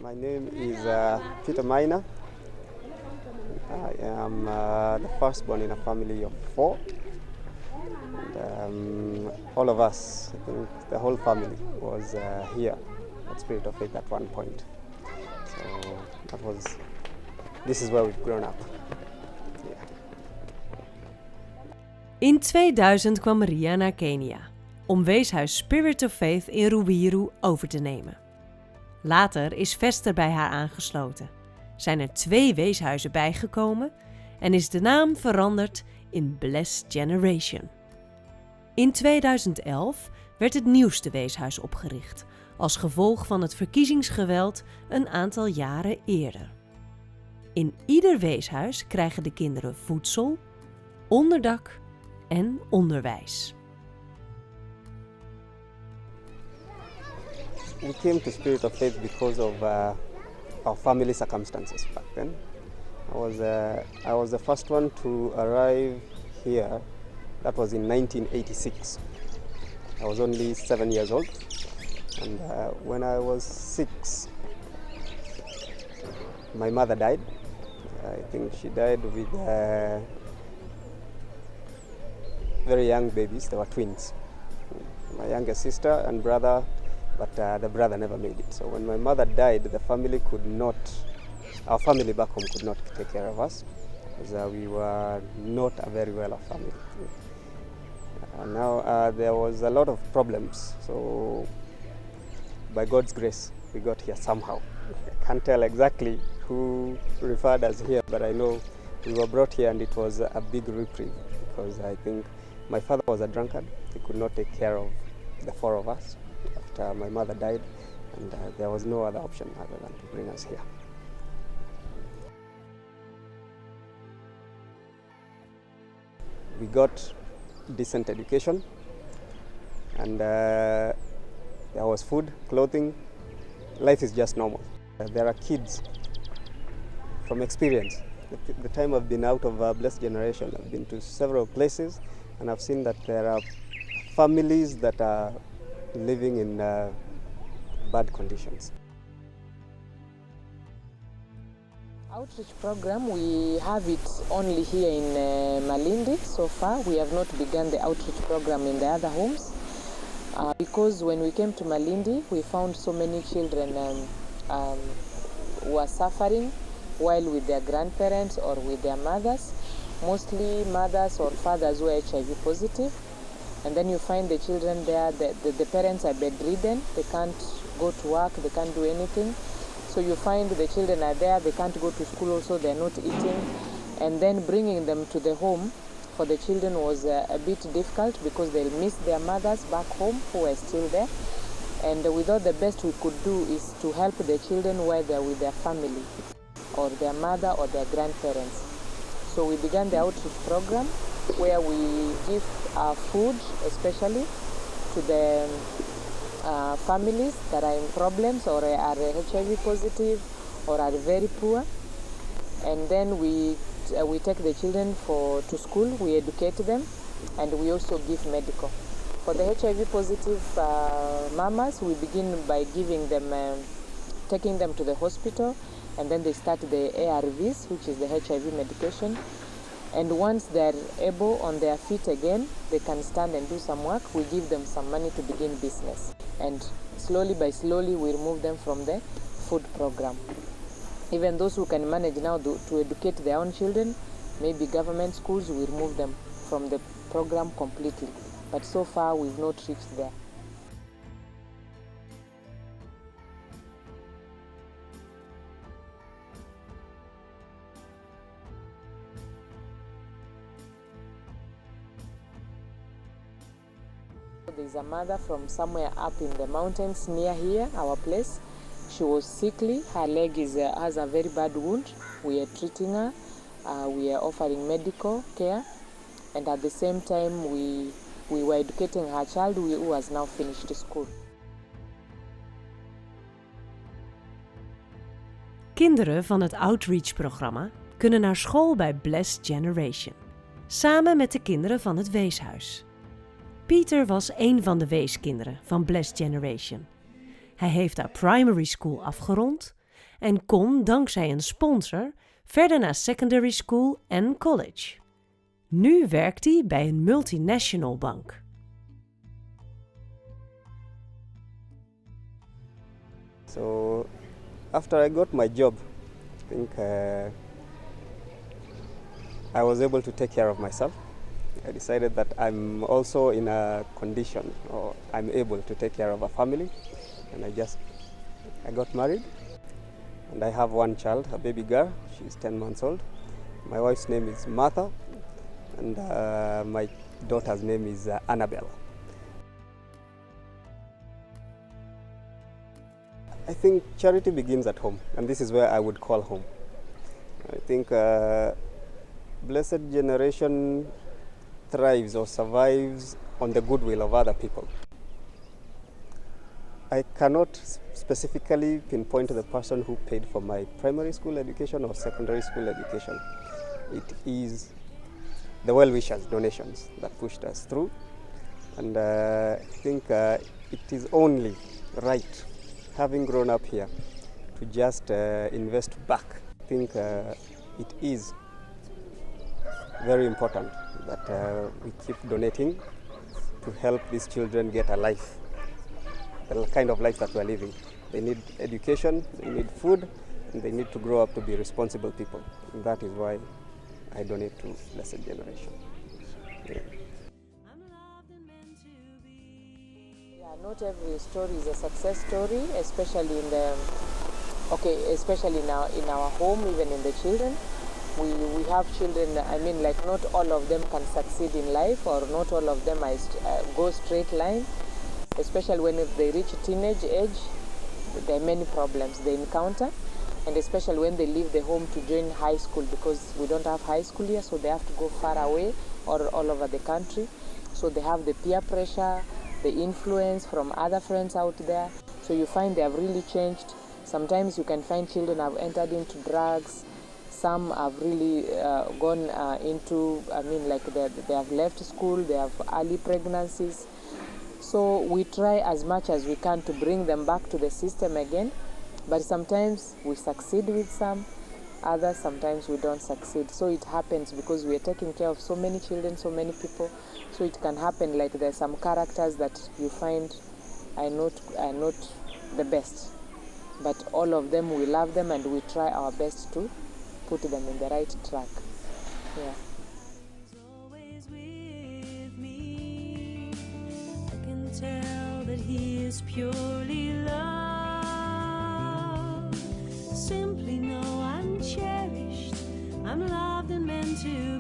My name is Peter Maina. I am the firstborn in a family of 4. And, all of us, I think the whole family was here at Spirit of Faith at one point. So this is where we've grown up. Yeah. In 2000 kwam Maria naar Kenia om weeshuis Spirit of Faith in Ruiru over te nemen. Later is Vester bij haar aangesloten, zijn er 2 weeshuizen bijgekomen en is de naam veranderd in Blessed Generation. In 2011 werd het nieuwste weeshuis opgericht, als gevolg van het verkiezingsgeweld een aantal jaren eerder. In ieder weeshuis krijgen de kinderen voedsel, onderdak en onderwijs. We came to Spirit of Faith because of our family circumstances back then. I was the first one to arrive here. That was in 1986. I was only 7 years old, and when I was 6, my mother died. I think she died with very young babies. They were twins. My younger sister and brother, but the brother never made it. So when my mother died, our family back home could not take care of us, because we were not a very well-off family. Now there was a lot of problems, so by God's grace we got here somehow. I can't tell exactly who referred us here, but I know we were brought here and it was a big reprieve, because I think my father was a drunkard. He could not take care of the 4 of us after my mother died, and there was no other option other than to bring us here. We got decent education, and there was food, clothing. Life is just normal. There are kids from experience. The time I've been out of Blessed Generation, I've been to several places, and I've seen that there are families that are living in bad conditions. Outreach program, we have it only here in Malindi so far. We have not begun the outreach program in the other homes because when we came to Malindi, we found so many children who are suffering while with their grandparents or with their mothers, mostly mothers or fathers who are HIV positive. And then you find the children there, the parents are bedridden, they can't go to work, they can't do anything. So you find the children are there, they can't go to school also, they're not eating. And then bringing them to the home for the children was a bit difficult because they'll miss their mothers back home who are still there. And we thought the best we could do is to help the children while they're with their family or their mother or their grandparents. So we began the outreach program where we give food especially to the families that are in problems or are HIV positive or are very poor, and then we take the children to school, we educate them, and we also give medical. For the HIV positive mamas, we begin by giving them, taking them to the hospital, and then they start the ARVs, which is the HIV medication. And once they're able on their feet again, they can stand and do some work, we give them some money to begin business. And slowly by slowly, we remove them from the food program. Even those who can manage now to educate their own children, maybe government schools, we remove them from the program completely. But so far, we've not reached there. There's a mother from somewhere up in the mountains near here, our place. She was sickly. Her leg has a very bad wound. We are treating her. We are offering medical care. And at the same time, we were educating her child who has now finished school. Kinderen van het Outreach-programma kunnen naar school bij Blessed Generation, samen met de kinderen van het weeshuis. Pieter was een van de weeskinderen van Blessed Generation. Hij heeft haar primary school afgerond, en kon dankzij een sponsor verder naar secondary school en college. Nu werkt hij bij een multinational bank. So after I got my job, I think I was able to take care of myself. I decided that I'm also in a condition, or I'm able to take care of a family, and I got married, and I have one child, a baby girl. She's 10 months old. My wife's name is Martha, and my daughter's name is Annabelle. I think charity begins at home, and this is where I would call home. I think Blessed Generation thrives or survives on the goodwill of other people. I cannot specifically pinpoint the person who paid for my primary school education or secondary school education. It is the well-wishers' donations that pushed us through, and I think it is only right, having grown up here, to just invest back. I think it is very important that we keep donating to help these children get a life, the kind of life that we're living. They need education, they need food, and they need to grow up to be responsible people. And that is why I donate to Blessed Generation. Yeah. Yeah, not every story is a success story, especially especially in our home, even in the children. We have children, I mean, like not all of them can succeed in life, or not all of them go straight line, especially when they reach teenage age. There are many problems they encounter, and especially when they leave the home to join high school, because we don't have high school here, so they have to go far away or all over the country. So they have the peer pressure, the influence from other friends out there. So you find they have really changed. Sometimes you can find children have entered into drugs. Some have really gone into, I mean, like they have left school, they have early pregnancies. So we try as much as we can to bring them back to the system again. But sometimes we succeed with some, others sometimes we don't succeed. So it happens because we are taking care of so many children, so many people. So it can happen like there's some characters that you find are not the best. But all of them, we love them and we try our best to put them in the right track. Yeah. Always with me. I can tell that he is purely love. Simply know I'm cherished, I'm loved and meant to